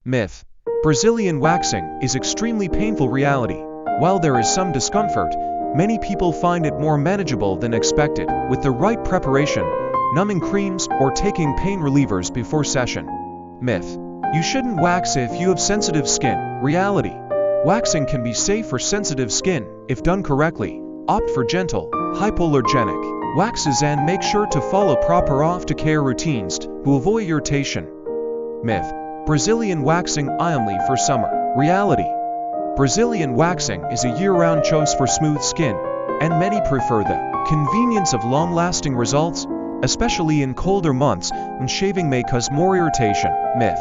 Myth: Brazilian waxing is extremely painful. Reality: while there is some discomfort, many people find it more manageable than expected with the right preparation, numbing creams, or taking pain relievers before session. Myth: you shouldn't wax if you have sensitive skin. Reality: waxing can be safe for sensitive skin if done correctly. Opt for gentle, hypoallergenic waxes and make sure to follow proper aftercare routines to avoid irritation. Myth: Brazilian waxing only for summer. Reality: Brazilian waxing is a year-round choice for smooth skin, and many prefer the convenience of long-lasting results, especially in colder months when shaving may cause more irritation. Myth: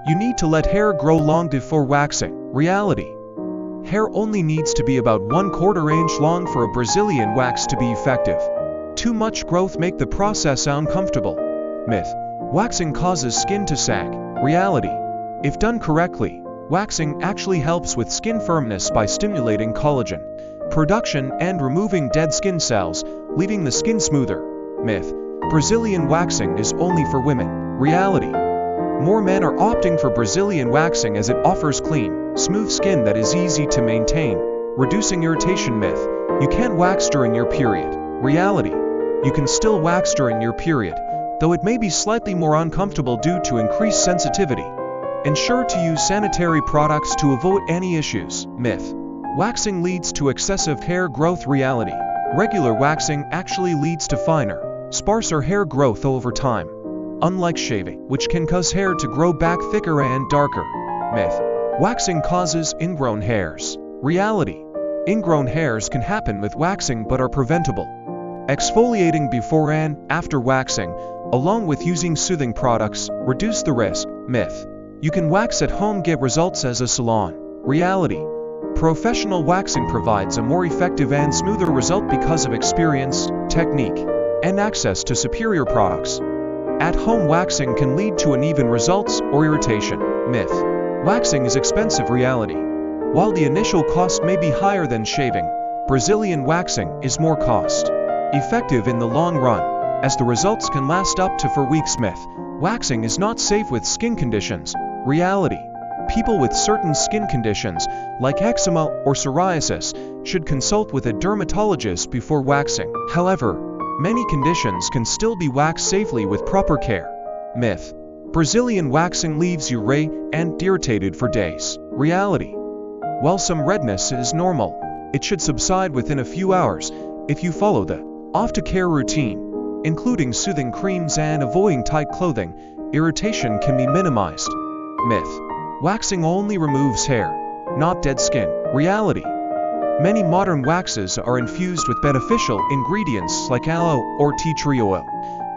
you need to let hair grow long before waxing. Reality: hair only needs to be about 1/4 inch long for a Brazilian wax to be effective. Too much growth make the process uncomfortable. Myth: waxing causes skin to sag. Reality: if done correctly, waxing actually helps with skin firmness by stimulating collagen production and removing dead skin cells, leaving the skin smoother. Myth: Brazilian waxing is only for women. Reality: more men are opting for Brazilian waxing as it offers clean, smooth skin that is easy to maintain, reducing irritation. Myth: you can't wax during your period. Reality: you can still wax during your period, though it may be slightly more uncomfortable due to increased sensitivity. Ensure to use sanitary products to avoid any issues. Myth: waxing leads to excessive hair growth. Reality: regular waxing actually leads to finer, sparser hair growth over time, unlike shaving, which can cause hair to grow back thicker and darker. Myth: waxing causes ingrown hairs. Reality: ingrown hairs can happen with waxing but are preventable. Exfoliating before and after waxing, along with using soothing products, reduce the risk. Myth: you can wax at home, get results as a salon. Reality: professional waxing provides a more effective and smoother result because of experience, technique, and access to superior products. At-home waxing can lead to uneven results or irritation. Myth: waxing is expensive. Reality: while the initial cost may be higher than shaving, Brazilian waxing is more cost-effective in the long run, as the results can last up to 4 weeks. Myth: waxing is not safe with skin conditions. Reality: people with certain skin conditions, like eczema or psoriasis, should consult with a dermatologist before waxing. However, many conditions can still be waxed safely with proper care. Myth: Brazilian waxing leaves you red and irritated for days. Reality: while some redness is normal, it should subside within a few hours if you follow the aftercare routine, including soothing creams and avoiding tight clothing. Irritation can be minimized. Myth: waxing only removes hair, not dead skin. Reality: many modern waxes are infused with beneficial ingredients like aloe or tea tree oil,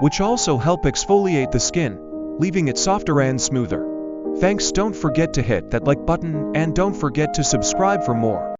which also help exfoliate the skin, leaving it softer and smoother. Thanks. Don't forget to hit that like button and don't forget to subscribe for more.